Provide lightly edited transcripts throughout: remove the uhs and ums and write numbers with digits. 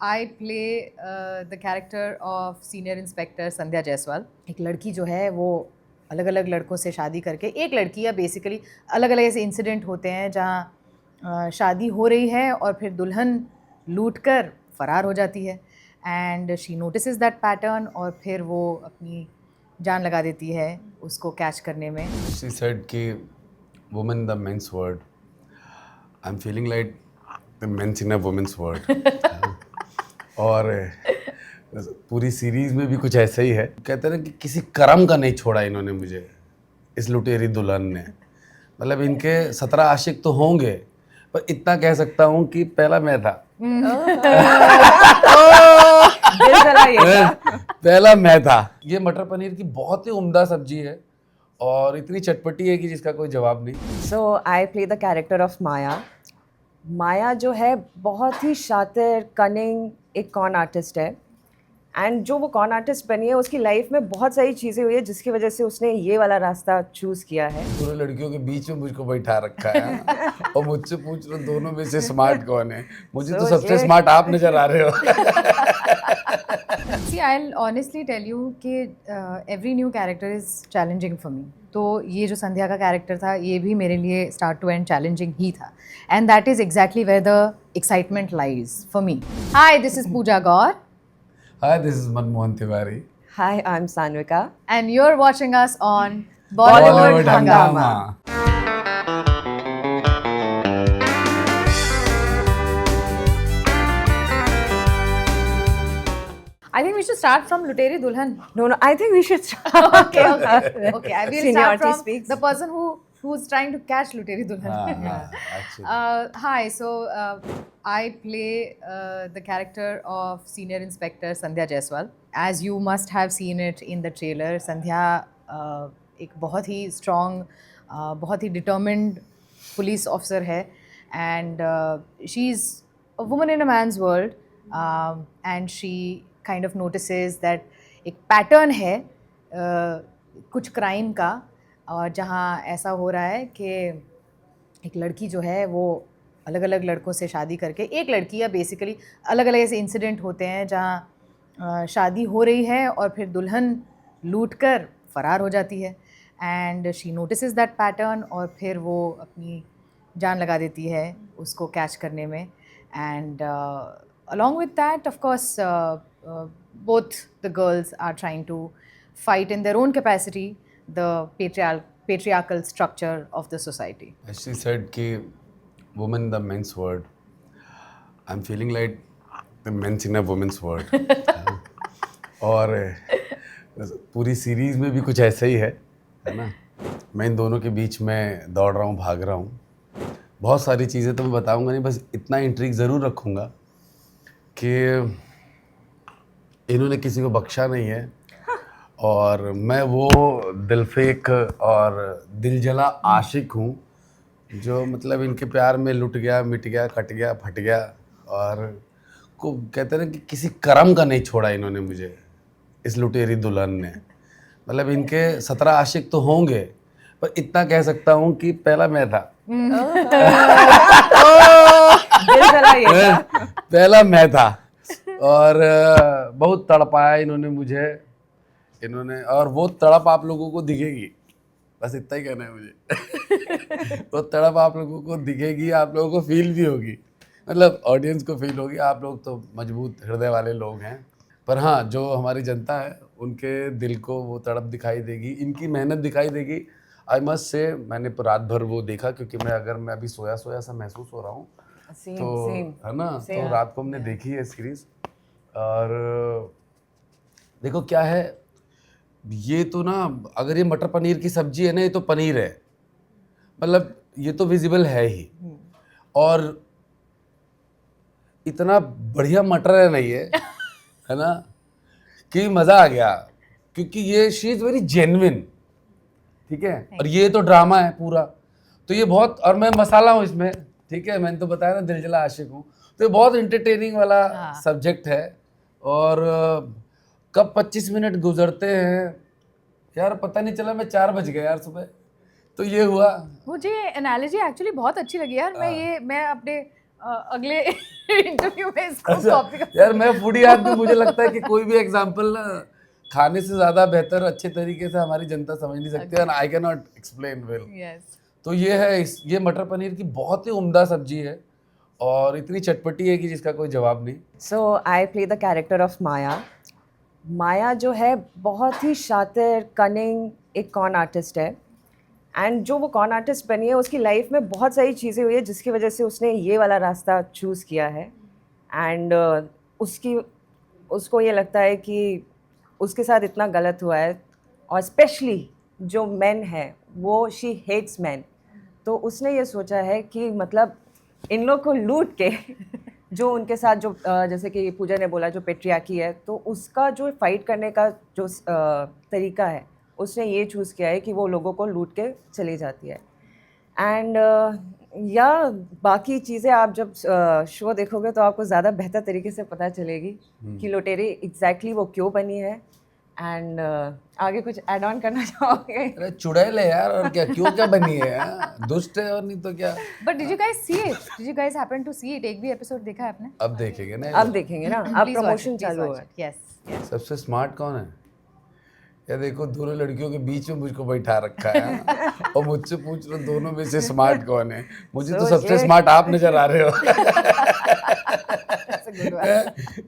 I play the character of Senior Inspector संध्या जायसवाल। एक लड़की जो है वो अलग अलग लड़कों से शादी करके, एक लड़की या बेसिकली अलग अलग ऐसे इंसिडेंट होते हैं जहाँ शादी हो रही है और फिर दुल्हन लूट कर फरार हो जाती है and she notices that pattern और फिर वो अपनी जान लगा देती है उसको कैच करने में। She said कि woman the men's word. I'm feeling like the men's in a woman's word. और पूरी सीरीज में भी कुछ ऐसा ही है। कहते हैं ना कि किसी कर्म का नहीं छोड़ा इन्होंने मुझे, इस लुटेरी दुल्हन ने। मतलब इनके 17 आशिक तो होंगे, पर इतना कह सकता हूँ कि पहला मैं था। पहला मैं था। ये मटर पनीर की बहुत ही उम्दा सब्जी है और इतनी चटपटी है कि जिसका कोई जवाब नहीं। So I play the character of Maya. माया जो है बहुत ही शातिर, कनिंग एक कॉन आर्टिस्ट है एंड जो वो कॉन आर्टिस्ट बनी है उसकी लाइफ में बहुत सारी चीज़ें हुई है जिसकी वजह से उसने ये वाला रास्ता चूज़ किया है। पूरे लड़कियों के बीच में मुझको बैठा रखा है और मुझसे पूछ रहे दोनों में से स्मार्ट कौन है। मुझे तो सबसे स्मार्ट आप नजर आ रहे हो। See, I'll honestly tell you कि every new character is challenging for me. तो ये जो संध्या का कैरेक्टर था ये भी मेरे लिए start to end challenging ही था and that is exactly where the excitement lies for me. Hi, this is Pooja Gaur. Hi, this is Manmohan Tiwari. Hi, I'm Sanvika. And you're watching us on Bollywood Hangama. I think we should start from Luteri Dulhan. No, I think we should start. Okay. I will start Seniority from speaks. the person who's trying to catch Luteri Dulhan. Actually. Hi, so I play the character of Senior Inspector Sandhya Jaiswal. As you must have seen it in the trailer, Sandhya एक बहुत ही strong, बहुत ही determined police officer है and she's a woman in a man's world and she kind of notices that एक pattern है कुछ crime का और जहाँ ऐसा हो रहा है कि एक लड़की जो है वो अलग अलग लड़कों से शादी करके, एक लड़की या बेसिकली अलग अलग ऐसे इंसिडेंट होते हैं जहाँ शादी हो रही है और फिर दुल्हन लूट कर फरार हो जाती है and she notices that pattern और फिर वो अपनी जान लगा देती है उसको कैच करने में and along with that of course both the girls are trying to fight in their own capacity the patriarchal structure of the society. She said कि woman the men's word. I'm feeling like the men's in a woman's word. और पूरी series में भी कुछ ऐसा ही है ना। मैं इन दोनों के बीच में दौड़ रहा हूँ, भाग रहा हूँ। बहुत सारी चीज़ें तो मैं बताऊँगा नहीं, बस इतना इंट्रिग ज़रूर रखूँगा कि इन्होंने किसी को बख्शा नहीं है और मैं वो दिलफेक और दिलजला आशिक हूँ जो मतलब इनके प्यार में लुट गया, मिट गया, कट गया, फट गया और को कहते हैं ना कि किसी कर्म का नहीं छोड़ा इन्होंने मुझे, इस लुटेरी दुल्हन ने। मतलब इनके 17 आशिक तो होंगे, पर इतना कह सकता हूँ कि पहला मैं था। पहला मैं था और बहुत तड़पाया इन्होंने मुझे, इन्होंने, और वो तड़प आप लोगों को दिखेगी, बस इतना ही कहना है मुझे। वो तड़प आप लोगों को दिखेगी, आप लोगों को फील भी होगी, मतलब ऑडियंस को फील होगी। आप लोग तो मजबूत हृदय वाले लोग हैं, पर हाँ जो हमारी जनता है उनके दिल को वो तड़प दिखाई देगी, इनकी मेहनत दिखाई देगी। आई मस्ट से मैंने रात भर वो देखा क्योंकि मैं अभी सोया सा महसूस हो रहा हूँ तो है ना, तो रात को हमने देखी है सीरीज। और देखो क्या है, ये तो ना अगर ये मटर पनीर की सब्जी है ना, ये तो पनीर है, मतलब ये तो विजिबल है ही और इतना बढ़िया मटर है नहीं है ना कि मज़ा आ गया क्योंकि ये शी इज़ वेरी जेन्युइन, ठीक है। और ये तो ड्रामा है पूरा, तो ये बहुत, और मैं मसाला हूँ इसमें, ठीक है। मैंने तो बताया ना दिलजला आशिक हूँ, तो ये बहुत इंटरटेनिंग वाला सब्जेक्ट है। और कब 25 मिनट गुजरते हैं यार पता नहीं चला, मैं 4 बज गए यार सुबह, तो ये हुआ। मुझे एनालॉजी एक्चुअली बहुत अच्छी लगी यार। मैं अपने अगले इंटरव्यू में इसको कॉपी कर यार मैं फूडी आदमी, मुझे लगता है कि कोई भी एग्जांपल ना खाने से ज्यादा बेहतर अच्छे तरीके से हमारी जनता समझ नहीं सकती, and I can not explain well. Yes तो ये है ये मटर पनीर की बहुत ही उम्दा सब्जी है और इतनी चटपटी है कि जिसका कोई जवाब नहीं। So I play the character of Maya. Maya जो है बहुत ही शातिर, कनिंग एक कॉन आर्टिस्ट है। एंड जो वो कॉन आर्टिस्ट बनी है उसकी लाइफ में बहुत सारी चीज़ें हुई है जिसकी वजह से उसने ये वाला रास्ता चूज़ किया है। एंड उसको ये लगता है कि उसके साथ इतना गलत हुआ है, और स्पेशली जो मेन है वो शी हेट्स मैन। तो उसने ये सोचा है कि मतलब इन लोग को लूट के जो उनके साथ जो जैसे कि पूजा ने बोला जो पेट्रियार्की है, तो उसका जो फाइट करने का जो तरीका है उसने ये चूज़ किया है कि वो लोगों को लूट के चली जाती है। एंड या बाकी चीज़ें आप जब शो देखोगे तो आपको ज़्यादा बेहतर तरीके से पता चलेगी कि लुटेरी एग्जैक्टली वो क्यों बनी है। एंड आगे कुछ ऐड ऑन करना चाहोगे? अरे चुड़ैल है यार, और क्या, क्यों क्या बनी है यार? दुष्ट है और नहीं तो क्या। But did you guys see it? Did you guys happen to see it? एक भी एपिसोड देखा है आपने? अब देखेंगे ना। अब देखेंगे ना, अब प्रमोशन चालू हुआ है। यस सबसे स्मार्ट कौन है? या देखो दोनों लड़कियों के बीच में मुझको बैठा रखा है और मुझसे पूछ रहे दोनों में से स्मार्ट कौन है। मुझे तो सबसे स्मार्ट आप नजर आ रहे हो।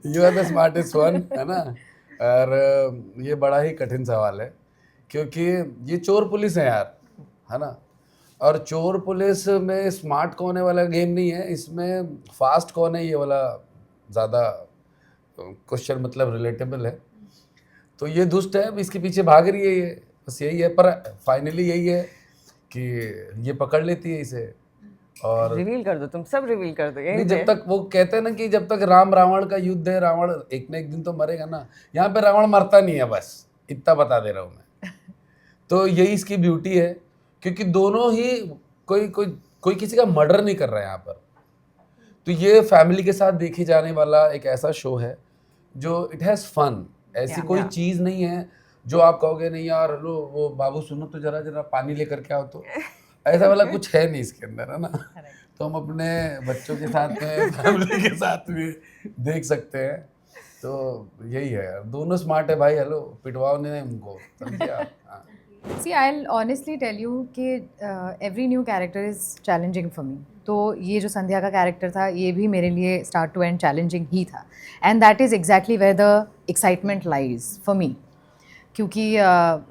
You are the smartest one, है ना। और ये बड़ा ही कठिन सवाल है क्योंकि ये चोर पुलिस है यार, है ना। और चोर पुलिस में स्मार्ट कौन है वाला गेम नहीं है, इसमें फास्ट कौन है ये वाला ज़्यादा क्वेश्चन मतलब रिलेटेबल है। तो ये दुष्ट है, अब इसके पीछे भाग रही है ये, बस यही है। पर फाइनली यही है कि ये पकड़ लेती है इसे। और रिवील कर दो, तुम सब रिवील कर दो नहीं, जब तक वो कहते हैं ना कि जब तक राम रावण का युद्ध है, रावण एक ना एक दिन तो मरेगा ना। यहाँ पे रावण मरता नहीं है, बस इतना बता दे रहा हूँ मैं। तो यही इसकी ब्यूटी है क्योंकि दोनों ही कोई किसी का मर्डर नहीं कर रहा है यहाँ पर। तो ये फैमिली के साथ देखी जाने वाला एक ऐसा शो है जो इट हैज़ फन। ऐसी कोई चीज़ नहीं है जो आप कहोगे नहीं यार लो वो बाबू सुनो तो जरा जरा पानी लेकर के आओ, तो ऐसा वाला कुछ है नहीं इसके अंदर, है ना। तो हम अपने बच्चों के साथ में, फैमिली के साथ में देख सकते हैं। तो यही है यार, दोनों स्मार्ट है भाई। हेलो, पिटवाओ नहीं उनको, समझिए आप। हाँ। See, I'll honestly tell you कि every new character is challenging for me. तो ये जो संध्या का कैरेक्टर था ये भी मेरे लिए start to end challenging ही था, and that is exactly where the excitement lies for me. क्योंकि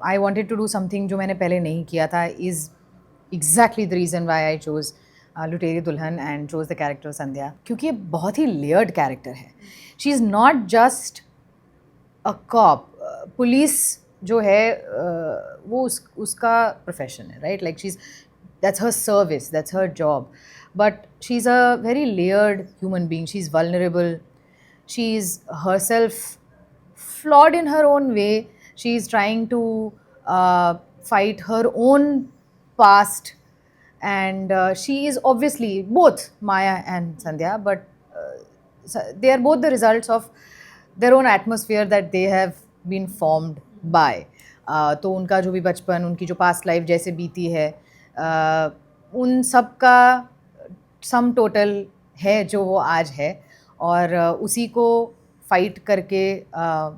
I wanted to do something जो मैंने पहले नहीं किया था is exactly the reason why I chose लुटेरी दुल्हन and chose the character संध्या, क्योंकि ये बहुत ही layered character है. She is not just a cop. Police जो है वो उसका प्रोफेशन है, right. Like that's her service, that's her job, but she is a very layered human being. She is vulnerable, she is herself flawed in her own way. She is trying to fight her own past, and she is obviously both Maya and Sandhya, but they are both the results of their own atmosphere that they have been formed by. तो उनका जो भी बचपन, उनकी जो past life जैसे बीती है, उन सब का सम टोटल है जो वो आज है, और उसी को फाइट करके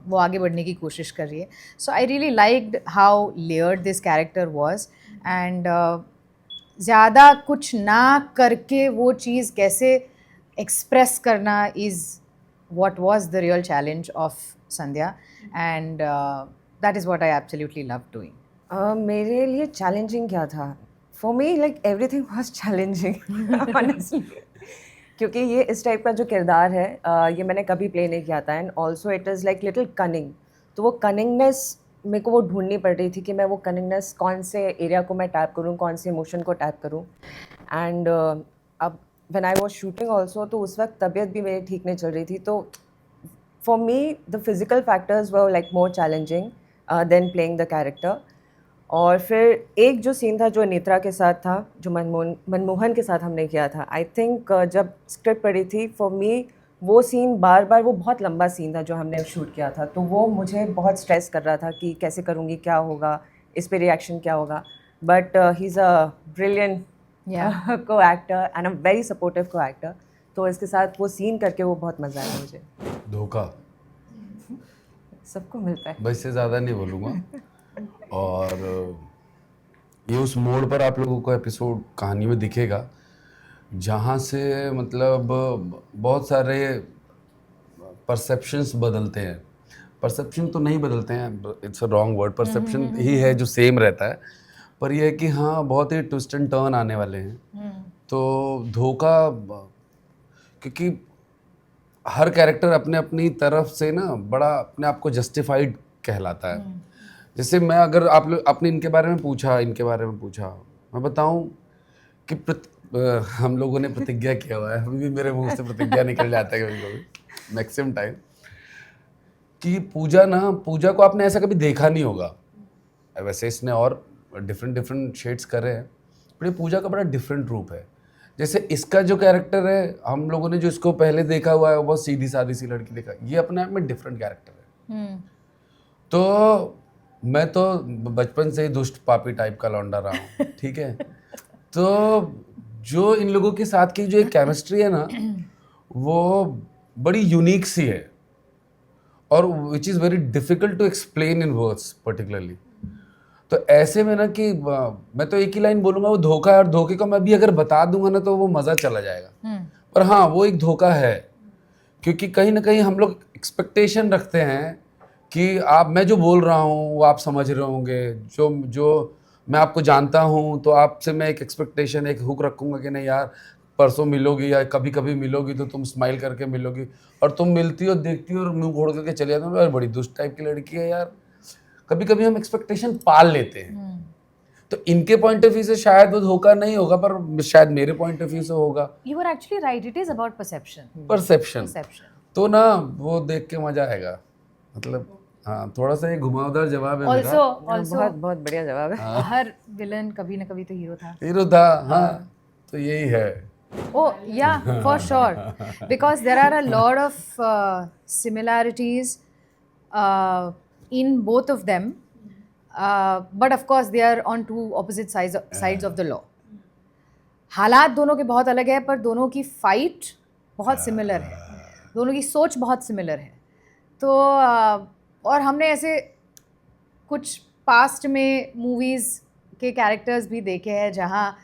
वो आगे बढ़ने की कोशिश कर रही है. So I really liked how layered this character was, and ज़्यादा कुछ ना करके वो चीज़ कैसे एक्सप्रेस करना is what was the real challenge of Sandhya, and that is what I absolutely loved doing. मेरे लिए चैलेंजिंग क्या था? For me like everything was challenging honestly, क्योंकि ये इस टाइप का जो किरदार है ये मैंने कभी प्ले नहीं किया था, and also it is like little cunning. तो वो कनिंगनेस मेरे को वो ढूंढनी पड़ रही थी कि मैं वो कनिंगनेस कौन से एरिया को मैं टैप करूँ, कौन से इमोशन को टैप करूँ. एंड अब when I was shooting also, तो उस वक्त तबीयत भी मेरी ठीक नहीं चल रही थी. तो for me the physical factors were like more challenging than playing the character. और फिर एक जो सीन था जो नेत्रा के साथ था, जो मनमोहन के साथ हमने किया था, आई थिंक जब स्क्रिप्ट पढ़ी थी फॉर मी वो सीन बार बार, वो बहुत लंबा सीन था जो हमने शूट किया था, तो वो मुझे बहुत स्ट्रेस कर रहा था कि कैसे करूँगी, क्या होगा, इस पे रिएक्शन क्या होगा. But he is a brilliant co-actor and a very supportive co-actor. तो इसके साथ वो सीन करके वो बहुत मज़ा आया मुझे। धोखा, सबको मिलता है। बस से ज़्यादा नहीं बोलूँगा। और ये उस मोड़ पर आप लोगों को एपिसोड कहानी में दिखेगा जहाँ से मतलब बहुत सारे परसेप्शंस बदलते हैं। परसेप्शन तो नहीं बदलते हैं, it's a wrong word, perception ही है जो सेम रहता है, पर यह है कि हाँ बहुत ही ट्विस्ट एंड टर्न आने वाले हैं। तो धोखा, क्योंकि हर कैरेक्टर अपने अपनी तरफ से ना बड़ा अपने आप को जस्टिफाइड कहलाता है। जैसे मैं, अगर आप लोग आपने इनके बारे में पूछा, मैं बताऊं कि हम लोगों ने प्रतिज्ञा किया हुआ है, अभी भी मेरे मुंह से प्रतिज्ञा निकल जाता है कभी कभी मैक्सिमम टाइम, कि पूजा को आपने ऐसा कभी देखा नहीं होगा। वैसे इसने और डिफरेंट शेड्स करे हैं, पर ये पूजा का बड़ा डिफरेंट रूप है। जैसे इसका जो कैरेक्टर है, हम लोगों ने जो इसको पहले देखा हुआ है वो बहुत सीधी सादी सी लड़की देखा, ये अपने आप में डिफरेंट कैरेक्टर है। तो मैं तो बचपन से ही दुष्ट पापी टाइप का लौंडा रहा हूँ, ठीक है। तो जो इन लोगों के साथ की जो एक केमिस्ट्री है ना, वो बड़ी यूनिक सी है, और which is very difficult to explain in words particularly. तो ऐसे में ना कि मैं तो एक ही लाइन बोलूँगा, वो धोखा है, और धोखे को मैं भी अगर बता दूंगा ना तो वो मज़ा चला जाएगा। पर हाँ, वो एक धोखा है, क्योंकि कहीं ना कहीं हम लोग एक्सपेक्टेशन रखते हैं कि मैं जो बोल रहा हूँ वो आप समझ रहे होंगे, जो मैं आपको जानता हूँ, तो आपसे मैं एक एक्सपेक्टेशन, एक हुक रखूँगा कि नहीं यार परसों मिलोगी या कभी कभी मिलोगी तो तुम स्माइल करके मिलोगी, और तुम मिलती हो, देखती हो और मुंह घोड़ करके चले जाते हो, यार बड़ी दुष्ट टाइप की लड़की है यार। कभी कभी हम एक्सपेक्टेशन पाल लेते हैं। तो इनके पॉइंट ऑफ व्यू से शायद वो धोखा नहीं होगा, पर शायद मेरे पॉइंट ऑफ व्यू से होगा। You were actually right. It is about perception. Perception. Perception. तो ना वो देख के मजा आएगा। मतलब हाँ, थोड़ा सा ये घुमावदार जवाब है मेरा। Also, बहुत बहुत बढ़िया जवाब है। हर विलन कभी ना कभी तो हीरो था. हीरो था, हाँ, तो यही है। Oh, yeah, for sure. Because there are a lot of similarities in both of them. But of course, they are on two opposite sides of the law. हालात दोनों के बहुत अलग है, पर दोनों की फाइट बहुत सिमिलर है, दोनों की सोच बहुत सिमिलर है। तो और हमने ऐसे कुछ पास्ट में मूवीज़ के कैरेक्टर्स भी देखे हैं जहाँ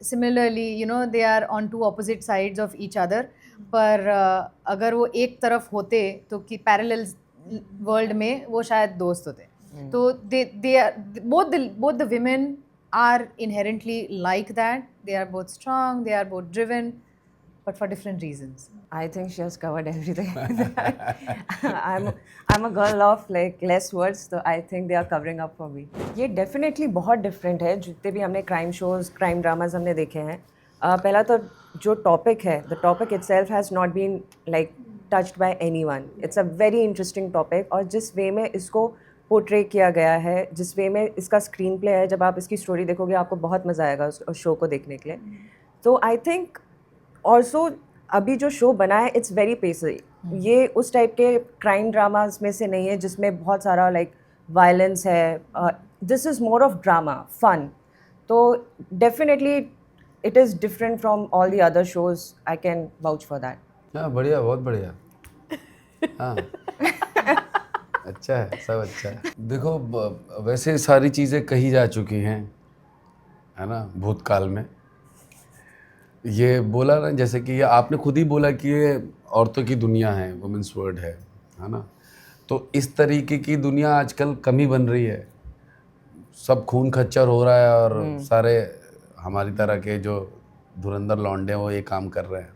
similarly they are on two opposite sides of each other, पर अगर वो एक तरफ होते तो कि पैरेलल वर्ल्ड में वो शायद दोस्त होते। तो they are both the women are inherently like that. They are both strong, they are both driven, but for different reasons. I think she has covered everything. I'm a girl of like less words, so I think they are covering up for me. ये definitely बहुत different है जितने भी हमने crime shows, crime dramas हमने देखे हैं। पहला तो जो topic है, the topic itself has not been like touched by anyone. It's a very interesting topic, और जिस वे में इसको पोर्ट्रे किया गया है, जिस वे में इसका स्क्रीन प्ले है, जब आप इसकी स्टोरी देखोगे आपको बहुत मज़ा आएगा उस शो को देखने के लिए। तो आई थिंक ऑल्सो अभी जो शो बना है इट्स वेरी पेसरी। ये उस टाइप के क्राइम ड्रामाज में से नहीं है जिसमें बहुत सारा लाइक वायलेंस है। This is more of drama, fun. तो definitely it is different from all the other shows, I can vouch for that. हाँ, बढ़िया, बहुत बढ़िया। हाँ, अच्छा है, सब अच्छा है। देखो, वैसे सारी चीज़ें कही जा चुकी हैं, है ना, भूतकाल में। ये बोला ना, जैसे कि ये आपने खुद ही बोला कि ये औरतों की दुनिया है, वुमेन्स वर्ल्ड है ना। तो इस तरीके की दुनिया आजकल कम ही बन रही है। सब खून खच्चर हो रहा है, और सारे हमारी तरह के जो धुरंधर लौंडे वो ये काम कर रहे हैं।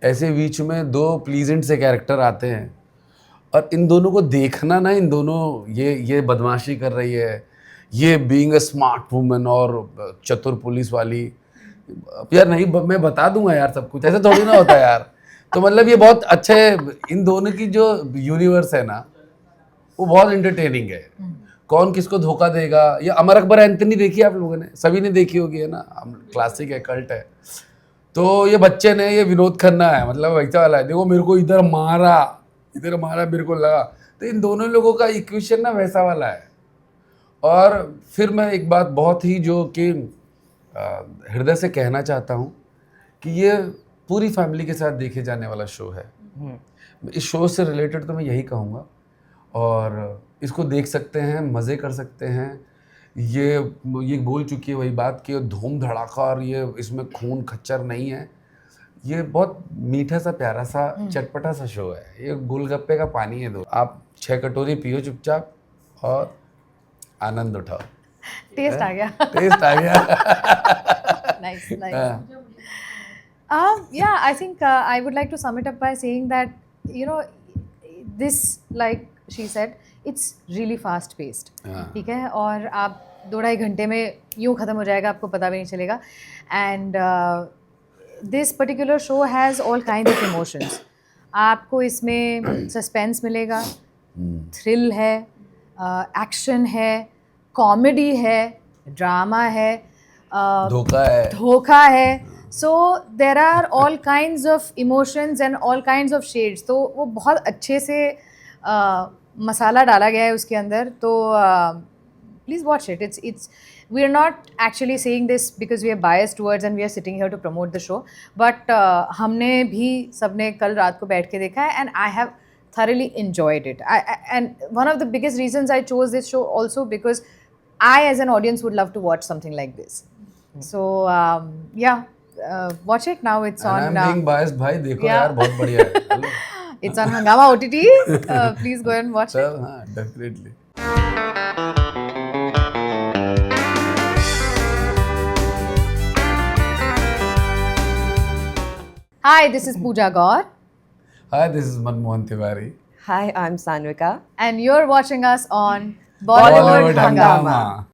ऐसे बीच में दो प्लीजेंट से कैरेक्टर आते हैं, और इन दोनों को देखना ना, इन दोनों ये बदमाशी कर रही है, ये बीइंग अ स्मार्ट वुमन और चतुर पुलिस वाली। यार नहीं, मैं बता दूंगा यार सब कुछ, ऐसे थोड़ी ना होता है यार। तो मतलब ये बहुत अच्छे, इन दोनों की जो यूनिवर्स है ना वो बहुत एंटरटेनिंग है। कौन किसको धोखा देगा। ये अमर अकबर एंथनी देखी आप लोगों ने, सभी ने देखी होगी, है ना, क्लासिक है, कल्ट है। तो ये बच्चे ने ये विनोद खन्ना है, मतलब वैसा वाला है, देखो मेरे को इधर मारा मेरे को लगा। तो इन दोनों लोगों का इक्वेशन ना वैसा वाला है। और फिर मैं एक बात बहुत ही जो कि हृदय से कहना चाहता हूँ कि ये पूरी फैमिली के साथ देखे जाने वाला शो है। इस शो से रिलेटेड तो मैं यही कहूँगा, और इसको देख सकते हैं, मज़े कर सकते हैं। ये बोल चुकी है वही बात कि धूम धड़ाका और ये इसमें खून खच्चर नहीं है। ये बहुत मीठा सा, प्यारा सा, चटपटा सा शो है। ये गोलगप्पे का पानी है। दो आप 6 कटोरी पियो चुपचाप और आनंद उठाओ। टेस्ट आ गया। टेस्ट आ गया। Nice, nice. Yeah, I think I would like to sum it up by saying that, you know, this, like she said, it's really fast paced. हाँ। ठीक है, और आप 2-2.5 घंटे में यूँ ख़त्म हो जाएगा, आपको पता भी नहीं चलेगा। And this particular show has all kinds of emotions. आपको इसमें सस्पेंस मिलेगा, थ्रिल है, एक्शन है, कॉमेडी है, ड्रामा है, धोखा है। So there are all kinds of emotions and all kinds of shades. तो वो बहुत अच्छे से मसाला डाला गया है उसके अंदर। तो please watch it. It's we are not actually saying this because we are biased towards and we are sitting here to promote the show, but हमने भी सबने कल रात को बैठ के देखा है and I have thoroughly enjoyed it. And one of the biggest reasons I chose this show also because I as an audience would love to watch something like this. So watch it now. It's And on. I'm being biased, भाई देखो yeah. यार बहुत बढ़िया है। Hello. It's on Hungama OTT. Please go and watch it. Sir हाँ, definitely. Hi, this is Pooja Gaur. Hi, this is Manmohan Tiwari. Hi, I'm Sanvika. And you're watching us on Bollywood Bollywood Hungama. Hungama.